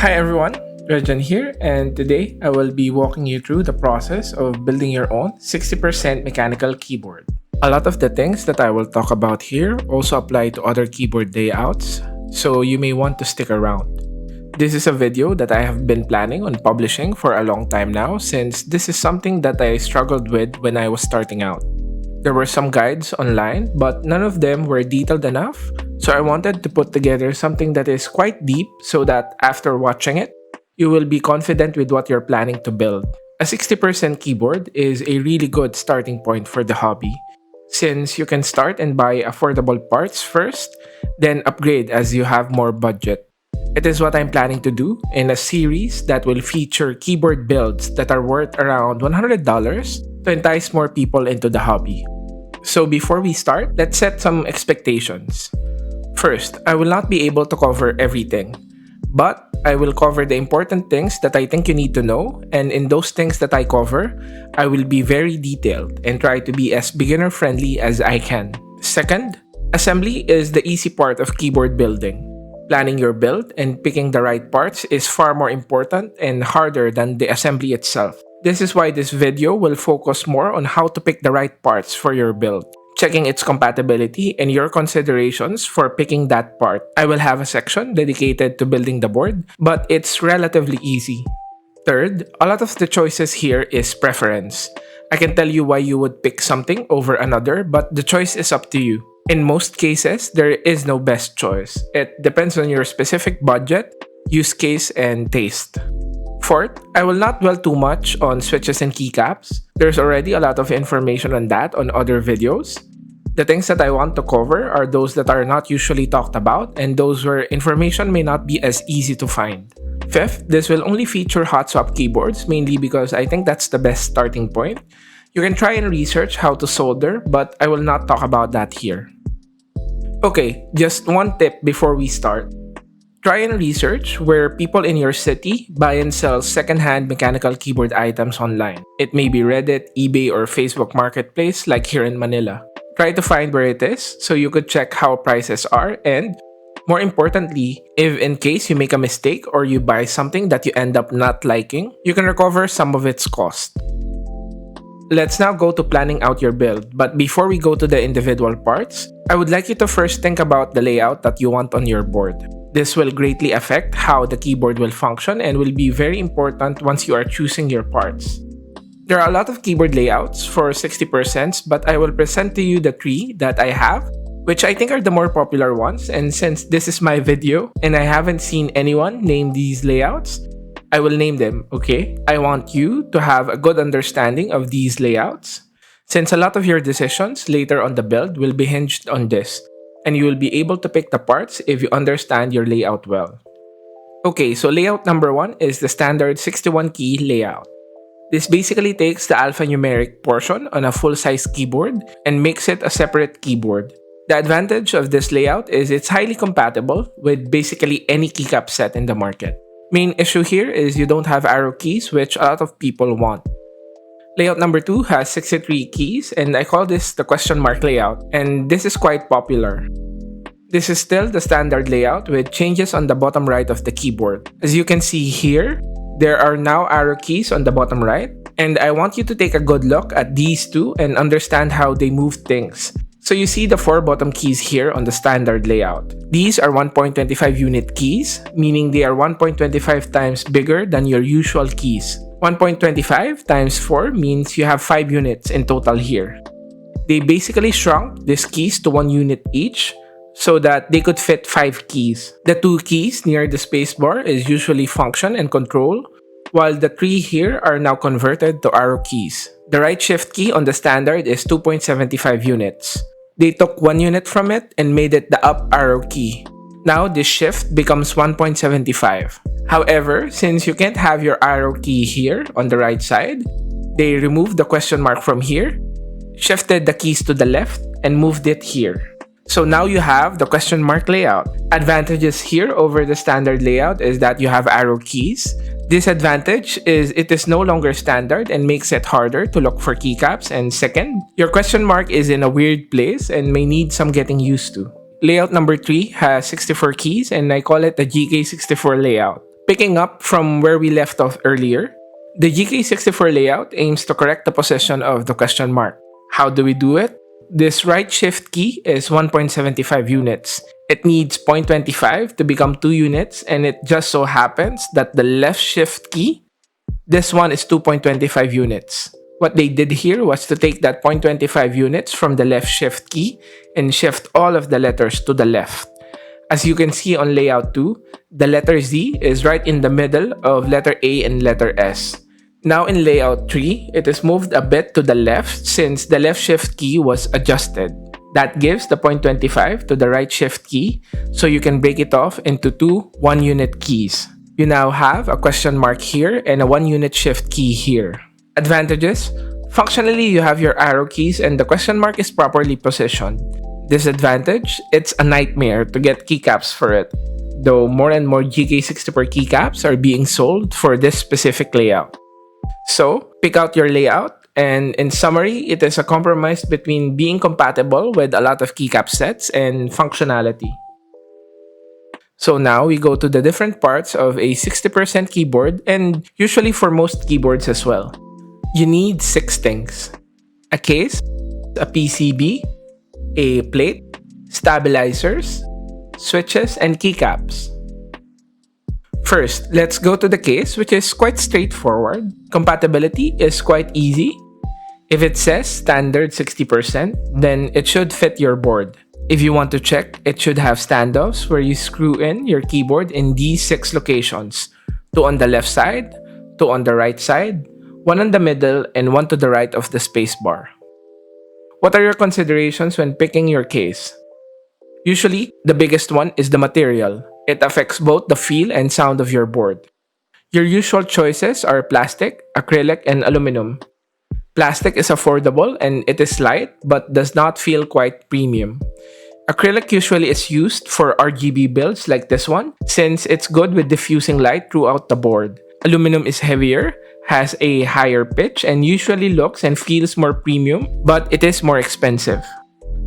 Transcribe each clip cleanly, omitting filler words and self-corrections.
Hi everyone, Rajan here, and today I will be walking you through the process of building your own 60% mechanical keyboard. A lot of the things that I will talk about here also apply to other keyboard layouts, so you may want to stick around. This is a video that I have been planning on publishing for a long time now, since this is something that I struggled with when I was starting out. There were some guides online, but none of them were detailed enough, so I wanted to put together something that is quite deep so that after watching it, you will be confident with what you're planning to build. A 60% keyboard is a really good starting point for the hobby, since you can start and buy affordable parts first, then upgrade as you have more budget. It is what I'm planning to do in a series that will feature keyboard builds that are worth around $100 to entice more people into the hobby. So before we start, let's set some expectations. First, I will not be able to cover everything, but I will cover the important things that I think you need to know, and in those things that I cover, I will be very detailed and try to be as beginner-friendly as I can. Second, assembly is the easy part of keyboard building. Planning your build and picking the right parts is far more important and harder than the assembly itself. This is why this video will focus more on how to pick the right parts for your build, checking its compatibility, and your considerations for picking that part. I will have a section dedicated to building the board, but it's relatively easy. Third, a lot of the choices here is preference. I can tell you why you would pick something over another, but the choice is up to you. In most cases, there is no best choice. It depends on your specific budget, use case, and taste. Fourth, I will not dwell too much on switches and keycaps. There's already a lot of information on that on other videos. The things that I want to cover are those that are not usually talked about and those where information may not be as easy to find. Fifth, this will only feature hot swap keyboards, mainly because I think that's the best starting point. You can try and research how to solder, but I will not talk about that here. Okay, just one tip before we start. Try and research where people in your city buy and sell second-hand mechanical keyboard items online. It may be Reddit, eBay, or Facebook Marketplace like here in Manila. Try to find where it is so you could check how prices are and, more importantly, if in case you make a mistake or you buy something that you end up not liking, you can recover some of its cost. Let's now go to planning out your build, but before we go to the individual parts, I would like you to first think about the layout that you want on your board. This will greatly affect how the keyboard will function and will be very important once you are choosing your parts. There are a lot of keyboard layouts for 60%, but I will present to you the three that I have, which I think are the more popular ones, and since this is my video and I haven't seen anyone name these layouts, I will name them, okay? I want you to have a good understanding of these layouts, since a lot of your decisions later on the build will be hinged on this, and you will be able to pick the parts if you understand your layout well. Okay, so layout number one is the standard 61 key layout. This basically takes the alphanumeric portion on a full-size keyboard and makes it a separate keyboard. The advantage of this layout is it's highly compatible with basically any keycap set in the market. Main issue here is you don't have arrow keys, which a lot of people want. Layout number 2 has 63 keys, and I call this the question mark layout, and this is quite popular. This is still the standard layout with changes on the bottom right of the keyboard. As you can see here, there are now arrow keys on the bottom right, and I want you to take a good look at these two and understand how they move things. So you see the 4 bottom keys here on the standard layout. These are 1.25 unit keys, meaning they are 1.25 times bigger than your usual keys. 1.25 times 4 means you have 5 units in total here. They basically shrunk these keys to 1 unit each so that they could fit 5 keys. The 2 keys near the spacebar is usually function and control, while the 3 here are now converted to arrow keys. The right shift key on the standard is 2.75 units. They took 1 unit from it and made it the up arrow key. Now this shift becomes 1.75. However, since you can't have your arrow key here on the right side, they removed the question mark from here, shifted the keys to the left, and moved it here. So now you have the question mark layout. Advantages here over the standard layout is that you have arrow keys. Disadvantage is it is no longer standard and makes it harder to look for keycaps. And second, your question mark is in a weird place and may need some getting used to. Layout number 3 has 64 keys and I call it the GK64 layout. Picking up from where we left off earlier, the GK64 layout aims to correct the position of the question mark. How do we do it? This right shift key is 1.75 units. It needs 0.25 to become 2 units, and it just so happens that the left shift key, this one is 2.25 units. What they did here was to take that 0.25 units from the left shift key and shift all of the letters to the left. As you can see on layout 2, the letter Z is right in the middle of letter A and letter S. Now in layout 3, it is moved a bit to the left since the left shift key was adjusted. That gives the 0.25 to the right shift key, so you can break it off into two 1-unit keys. You now have a question mark here and a 1-unit shift key here. Advantages: functionally, you have your arrow keys and the question mark is properly positioned. Disadvantage: it's a nightmare to get keycaps for it, though more and more GK64 keycaps are being sold for this specific layout. So, pick out your layout, and in summary, it is a compromise between being compatible with a lot of keycap sets and functionality. So now we go to the different parts of a 60% keyboard, and usually for most keyboards as well. You need 6 things: a case, a PCB, a plate, stabilizers, switches, and keycaps. First, let's go to the case, which is quite straightforward. Compatibility is quite easy. If it says standard 60%, then it should fit your board. If you want to check, it should have standoffs where you screw in your keyboard in these 6 locations: 2 on the left side, 2 on the right side, 1 in the middle, and 1 to the right of the spacebar. What are your considerations when picking your case? Usually, the biggest one is the material. It affects both the feel and sound of your board. Your usual choices are plastic, acrylic, and aluminum. Plastic is affordable and it is light but does not feel quite premium. Acrylic usually is used for RGB builds like this one since it's good with diffusing light throughout the board. Aluminum is heavier, has a higher pitch, and usually looks and feels more premium, but it is more expensive.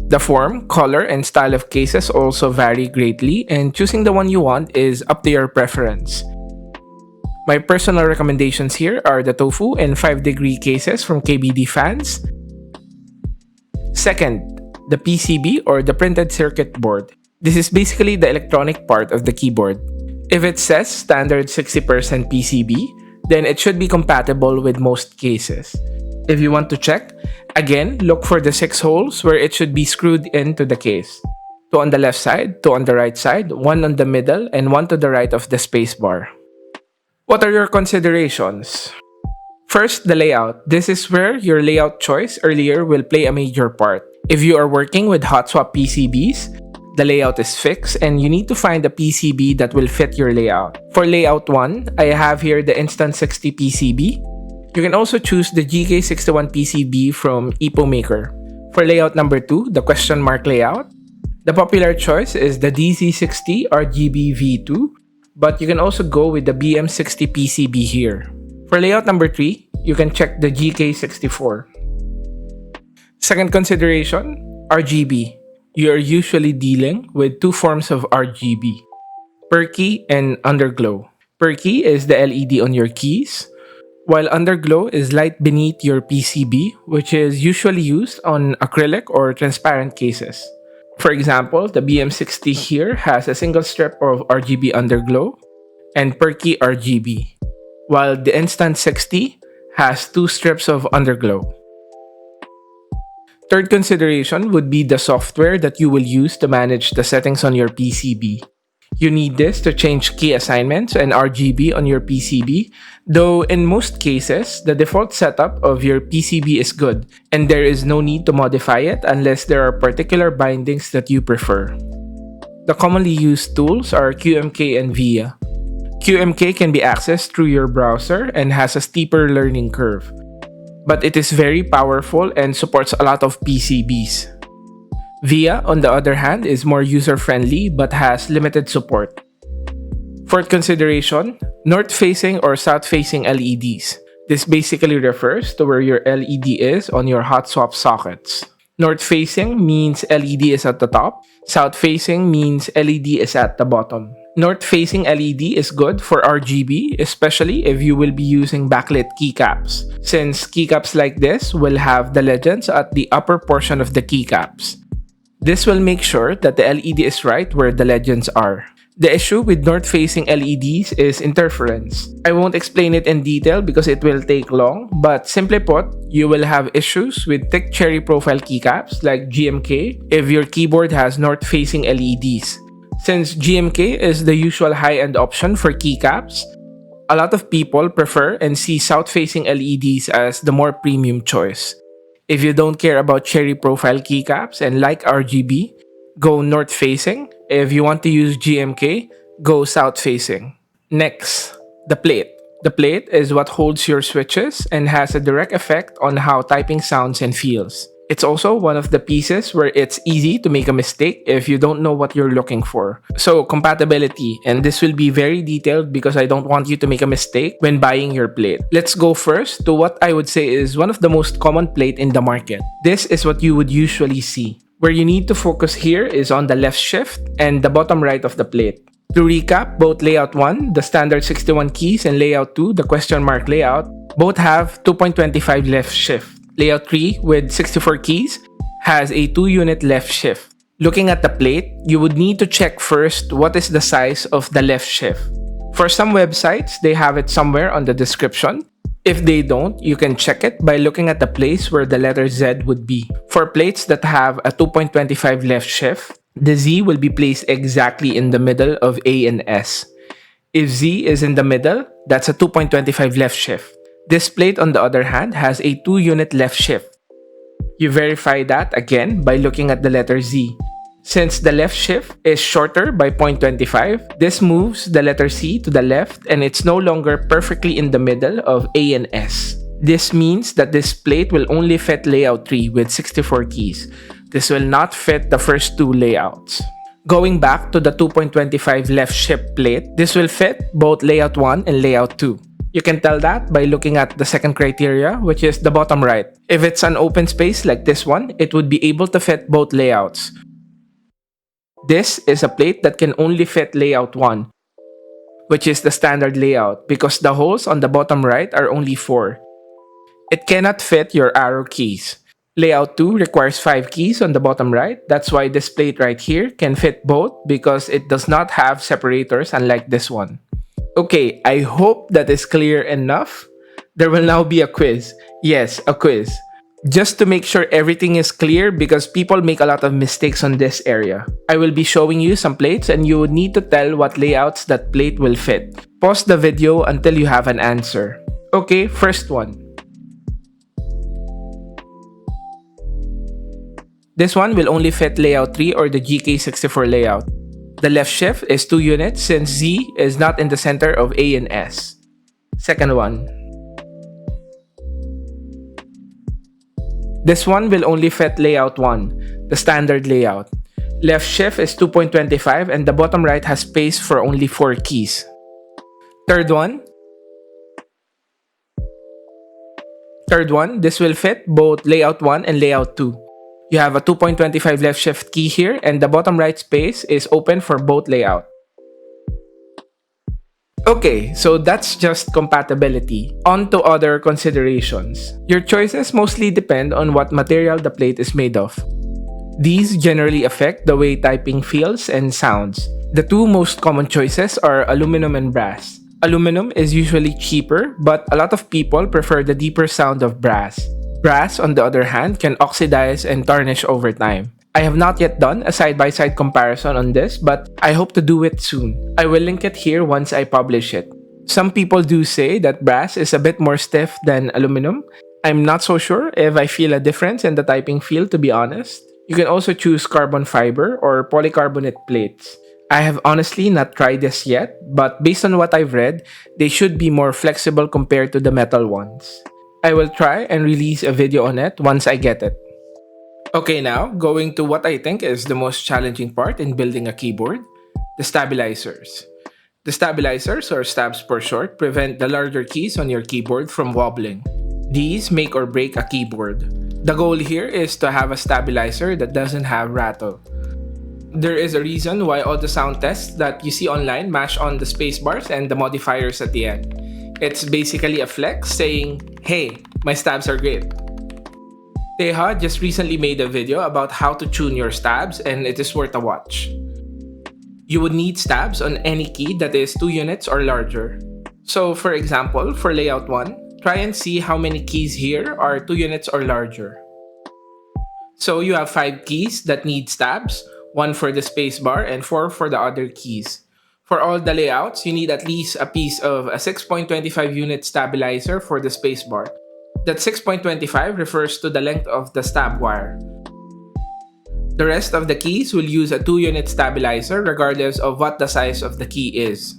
The form, color, and style of cases also vary greatly, and choosing the one you want is up to your preference. My personal recommendations here are the Tofu and 5-degree cases from KBD Fans. Second, the PCB or the printed circuit board. This is basically the electronic part of the keyboard. If it says standard 60% PCB, then it should be compatible with most cases. If you want to check, again, look for the 6 holes where it should be screwed into the case. 2 on the left side, 2 on the right side, 1 on the middle, and 1 to the right of the spacebar. What are your considerations? First, the layout. This is where your layout choice earlier will play a major part. If you are working with hot swap PCBs, the layout is fixed and you need to find a PCB that will fit your layout. For layout 1, I have here the Instant 60 PCB. You can also choose the GK61 PCB from Epo Maker. For layout number 2, the question mark layout, the popular choice is the DZ60 RGB V2, but you can also go with the BM60 PCB here. For layout number 3, you can check the GK64. Second consideration, RGB. You are usually dealing with 2 forms of RGB: perky and underglow. Perky is the LED on your keys, while underglow is light beneath your PCB, which is usually used on acrylic or transparent cases. For example, the BM60 here has a single strip of RGB underglow and perky RGB, while the Instant 60 has 2 strips of underglow. Third consideration would be the software that you will use to manage the settings on your PCB. You need this to change key assignments and RGB on your PCB, though in most cases, the default setup of your PCB is good, and there is no need to modify it unless there are particular bindings that you prefer. The commonly used tools are QMK and VIA. QMK can be accessed through your browser and has a steeper learning curve, but it is very powerful and supports a lot of PCBs. VIA, on the other hand, is more user-friendly but has limited support. Fourth consideration, north-facing or south-facing LEDs. This basically refers to where your LED is on your hot swap sockets. North facing means LED is at the top. South facing means LED is at the bottom. North facing LED is good for RGB, especially if you will be using backlit keycaps, since keycaps like this will have the legends at the upper portion of the keycaps. This will make sure that the LED is right where the legends are. The issue with north-facing LEDs is interference. I won't explain it in detail because it will take long, but simply put, you will have issues with thick cherry profile keycaps like GMK if your keyboard has north-facing LEDs. Since GMK is the usual high-end option for keycaps, a lot of people prefer and see south-facing LEDs as the more premium choice. If you don't care about cherry profile keycaps and like RGB, go north facing. If you want to use GMK, go south facing. Next, the plate. The plate is what holds your switches and has a direct effect on how typing sounds and feels. It's also one of the pieces where it's easy to make a mistake if you don't know what you're looking for. So compatibility, and this will be very detailed because I don't want you to make a mistake when buying your plate. Let's go first to what I would say is one of the most common plate in the market. This is what you would usually see. Where you need to focus here is on the left shift and the bottom right of the plate. To recap, both layout 1, the standard 61 keys, and layout 2, the question mark layout, both have 2.25 left shift. Layout 3 with 64 keys has a 2-unit left shift. Looking at the plate, you would need to check first what is the size of the left shift. For some websites, they have it somewhere on the description. If they don't, you can check it by looking at the place where the letter Z would be. For plates that have a 2.25 left shift, the Z will be placed exactly in the middle of A and S. If Z is in the middle, that's a 2.25 left shift. This plate, on the other hand, has a 2-unit left shift. You verify that again by looking at the letter Z. Since the left shift is shorter by 0.25, this moves the letter C to the left and it's no longer perfectly in the middle of A and S. This means that this plate will only fit layout 3 with 64 keys. This will not fit the first two layouts. Going back to the 2.25 left shift plate, this will fit both layout 1 and layout 2. You can tell that by looking at the second criteria, which is the bottom right. If it's an open space like this one, it would be able to fit both layouts. This is a plate that can only fit layout 1, which is the standard layout because the holes on the bottom right are only 4. It cannot fit your arrow keys. Layout 2 requires 5 keys on the bottom right. That's why this plate right here can fit both because it does not have separators unlike this one. Okay, I hope that is clear enough. There will now be a quiz. Yes, a quiz. Just to make sure everything is clear because people make a lot of mistakes on this area. I will be showing you some plates and you would need to tell what layouts that plate will fit. Pause the video until you have an answer. Okay, first one. This one will only fit layout 3 or the GK64 layout. The left shift is 2 units since Z is not in the center of A and S. Second one. This one will only fit layout 1, the standard layout. Left shift is 2.25 and the bottom right has space for only 4 keys. Third one. This will fit both layout 1 and layout 2. You have a 2.25 left shift key here and the bottom right space is open for both layouts. Okay, so that's just compatibility. On to other considerations. Your choices mostly depend on what material the plate is made of. These generally affect the way typing feels and sounds. The two most common choices are aluminum and brass. Aluminum is usually cheaper, but a lot of people prefer the deeper sound of brass. Brass, on the other hand, can oxidize and tarnish over time. I have not yet done a side-by-side comparison on this, but I hope to do it soon. I will link it here once I publish it. Some people do say that brass is a bit more stiff than aluminum. I'm not so sure if I feel a difference in the typing feel, to be honest. You can also choose carbon fiber or polycarbonate plates. I have honestly not tried this yet, but based on what I've read, they should be more flexible compared to the metal ones. I will try and release a video on it once I get it. Okay, now going to what I think is the most challenging part in building a keyboard, the stabilizers. The stabilizers, or stabs for short, prevent the larger keys on your keyboard from wobbling. These make or break a keyboard. The goal here is to have a stabilizer that doesn't have rattle. There is a reason why all the sound tests that you see online mash on the spacebars and the modifiers at the end. It's basically a flex saying, hey, my stabs are great. Teha just recently made a video about how to tune your stabs, and it is worth a watch. You would need stabs on any key that is 2 units or larger. So for example, for layout 1, try and see how many keys here are 2 units or larger. So you have 5 keys that need stabs, 1 for the spacebar and 4 for the other keys. For all the layouts, you need at least a piece of a 6.25 unit stabilizer for the spacebar. That 6.25 refers to the length of the stab wire. The rest of the keys will use a 2 unit stabilizer regardless of what the size of the key is.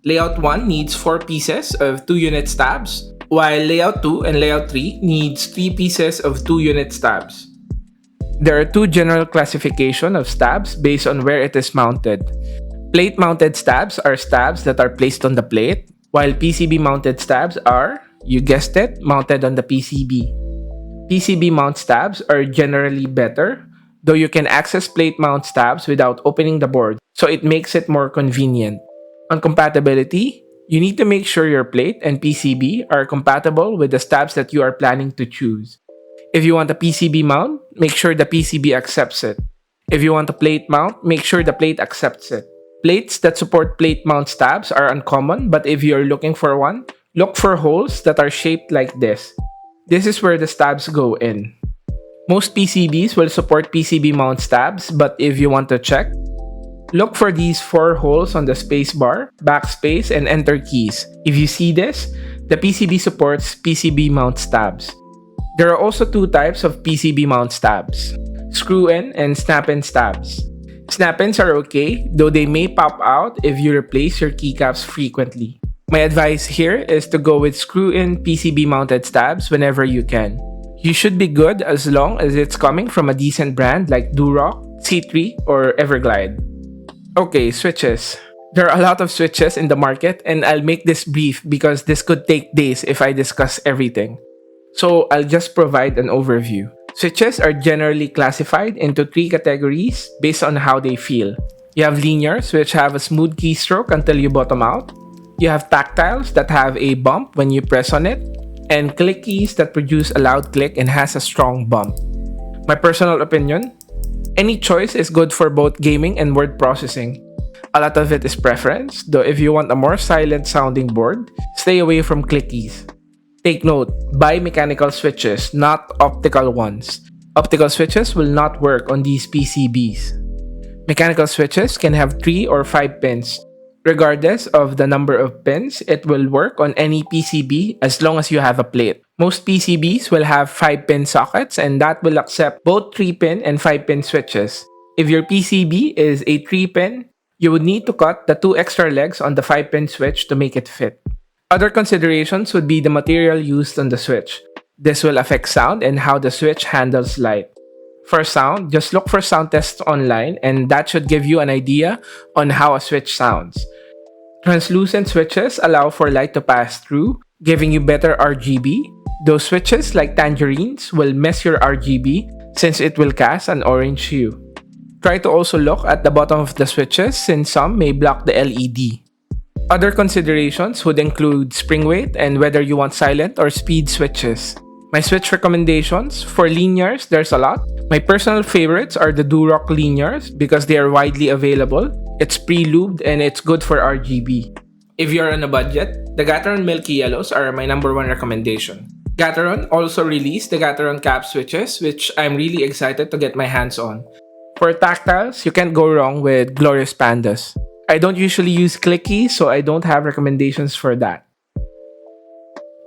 Layout 1 needs 4 pieces of 2 unit stabs, while Layout 2 and Layout 3 needs 3 pieces of 2 unit stabs. There are 2 general classifications of stabs based on where it is mounted. Plate-mounted stabs are stabs that are placed on the plate, while PCB-mounted stabs are, you guessed it, mounted on the PCB. PCB mount stabs are generally better, though you can access plate mount stabs without opening the board, so it makes it more convenient. On compatibility, you need to make sure your plate and PCB are compatible with the stabs that you are planning to choose. If you want a PCB mount, make sure the PCB accepts it. If you want a plate mount, make sure the plate accepts it. Plates that support plate mount stabs are uncommon, but if you're looking for one, look for holes that are shaped like this. This is where the stabs go in. Most PCBs will support PCB mount stabs, but if you want to check, look for these 4 holes on the spacebar, backspace, and enter keys. If you see this, the PCB supports PCB mount stabs. There are also 2 types of PCB mount stabs: screw-in and snap-in stabs. Snap-ins are okay, though they may pop out if you replace your keycaps frequently. My advice here is to go with screw-in PCB mounted stabs whenever you can. You should be good as long as it's coming from a decent brand like Durock, C3, or Everglide. Okay, switches. There are a lot of switches in the market, and I'll make this brief because this could take days if I discuss everything. So I'll just provide an overview. Switches are generally classified into 3 categories based on how they feel. You have linears, which have a smooth keystroke until you bottom out. You have tactiles that have a bump when you press on it, and click keys that produce a loud click and has a strong bump. My personal opinion, any choice is good for both gaming and word processing. A lot of it is preference, though if you want a more silent sounding board, stay away from click keys. Take note, buy mechanical switches, not optical ones. Optical switches will not work on these PCBs. Mechanical switches can have 3 or 5 pins. Regardless of the number of pins, it will work on any PCB as long as you have a plate. Most PCBs will have 5-pin sockets, and that will accept both 3-pin and 5-pin switches. If your PCB is a 3-pin, you would need to cut the 2 extra legs on the 5-pin switch to make it fit. Other considerations would be the material used on the switch. This will affect sound and how the switch handles light. For sound, just look for sound tests online, and that should give you an idea on how a switch sounds. Translucent switches allow for light to pass through, giving you better RGB. Those switches, like tangerines, will mess your RGB since it will cast an orange hue. Try to also look at the bottom of the switches since some may block the LED. Other considerations would include spring weight and whether you want silent or speed switches. My switch recommendations, for linears, there's a lot. My personal favorites are the Durock linears because they are widely available. It's pre-lubed and it's good for RGB. If you're on a budget, the Gateron Milky Yellows are my number 1 recommendation. Gateron also released the Gateron cap switches, which I'm really excited to get my hands on. For tactiles, you can't go wrong with Glorious Pandas. I don't usually use click keys, so I don't have recommendations for that.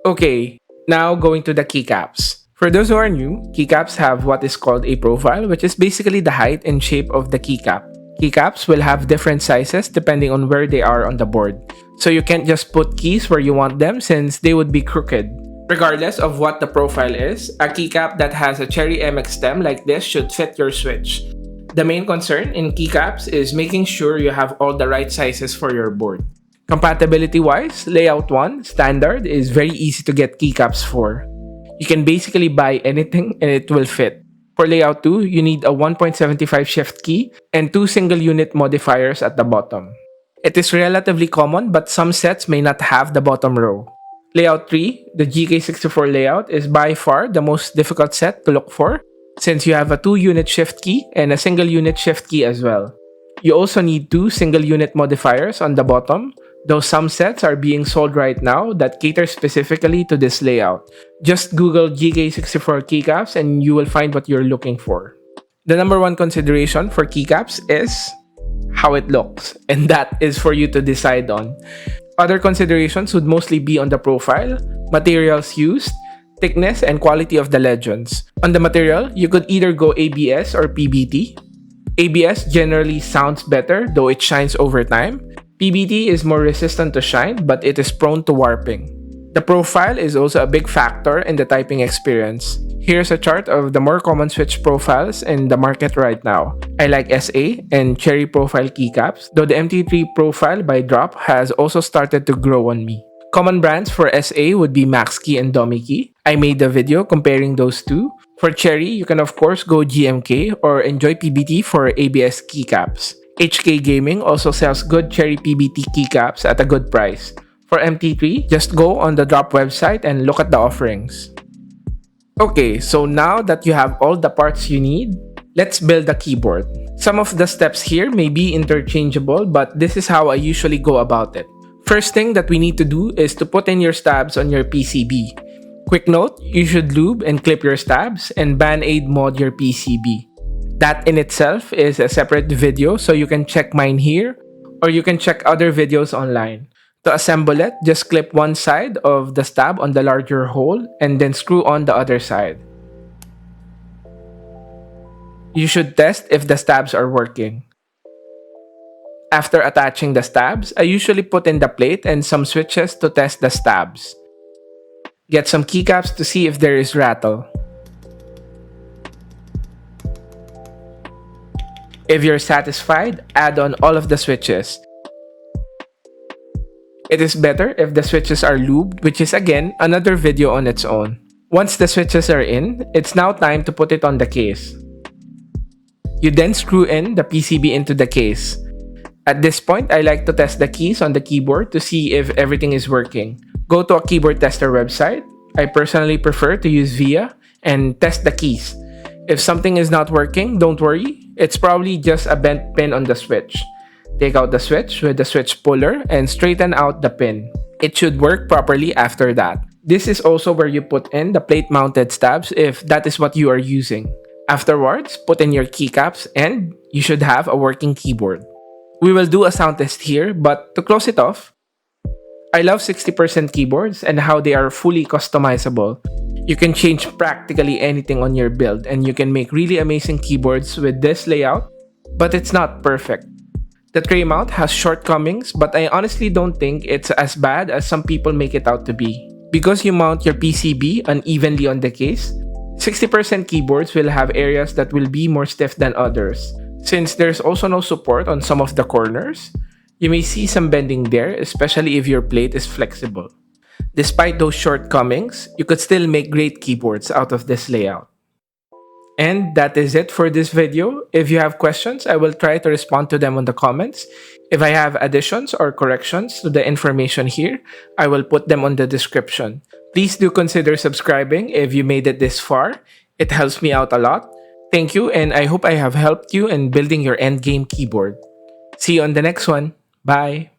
Okay, now going to the keycaps. For those who are new, keycaps have what is called a profile, which is basically the height and shape of the keycap. Keycaps will have different sizes depending on where they are on the board, so you can't just put keys where you want them since they would be crooked. Regardless of what the profile is, a keycap that has a Cherry MX stem like this should fit your switch. The main concern in keycaps is making sure you have all the right sizes for your board. Compatibility-wise, Layout 1, Standard, is very easy to get keycaps for. You can basically buy anything and it will fit. For layout 2, you need a 1.75 shift key and two single unit modifiers at the bottom. It is relatively common, but some sets may not have the bottom row. Layout 3, the GK64 layout, is by far the most difficult set to look for since you have a 2-unit shift key and a single unit shift key as well. You also need two single unit modifiers on the bottom, though some sets are being sold right now that cater specifically to this layout. Just Google GK64 keycaps and you will find what you're looking for. The number one consideration for keycaps is how it looks, and that is for you to decide on. Other considerations would mostly be on the profile, materials used, thickness, and quality of the legends. On the material, you could either go ABS or PBT. ABS generally sounds better, though it shines over time. PBT is more resistant to shine, but it is prone to warping. The profile is also a big factor in the typing experience. Here's a chart of the more common switch profiles in the market right now. I like SA and Cherry profile keycaps, though the MT3 profile by Drop has also started to grow on me. Common brands for SA would be Maxkey and Domikey. I made a video comparing those two. For Cherry, you can of course go GMK or enjoy PBT for ABS keycaps. HK Gaming also sells good Cherry PBT keycaps at a good price. For MT3, just go on the Drop website and look at the offerings. Okay, so now that you have all the parts you need, let's build a keyboard. Some of the steps here may be interchangeable, but this is how I usually go about it. First thing that we need to do is to put in your stabs on your PCB. Quick note, you should lube and clip your stabs and Band-Aid mod your PCB. That in itself is a separate video, so you can check mine here or you can check other videos online. To assemble it, just clip one side of the stab on the larger hole and then screw on the other side. You should test if the stabs are working. After attaching the stabs, I usually put in the plate and some switches to test the stabs. Get some keycaps to see if there is rattle. If you're satisfied, add on all of the switches. It is better if the switches are lubed, which is again another video on its own. Once the switches are in, it's now time to put it on the case. You then screw in the PCB into the case. At this point, I like to test the keys on the keyboard to see if everything is working. Go to a keyboard tester website. I personally prefer to use VIA and test the keys. If something is not working, don't worry. It's probably just a bent pin on the switch. Take out the switch with the switch puller and straighten out the pin. It should work properly after that. This is also where you put in the plate-mounted stabs if that is what you are using. Afterwards, put in your keycaps and you should have a working keyboard. We will do a sound test here, but to close it off, I love 60% keyboards and how they are fully customizable. You can change practically anything on your build and you can make really amazing keyboards with this layout, but it's not perfect. The tray mount has shortcomings, but I honestly don't think it's as bad as some people make it out to be. Because you mount your PCB unevenly on the case, 60% keyboards will have areas that will be more stiff than others. Since there's also no support on some of the corners, you may see some bending there, especially if your plate is flexible. Despite those shortcomings, you could still make great keyboards out of this layout. And that is it for this video. If you have questions, I will try to respond to them on the comments. If I have additions or corrections to the information here, I will put them on the description. Please do consider subscribing if you made it this far. It helps me out a lot. Thank you, and I hope I have helped you in building your endgame keyboard. See you on the next one. Bye!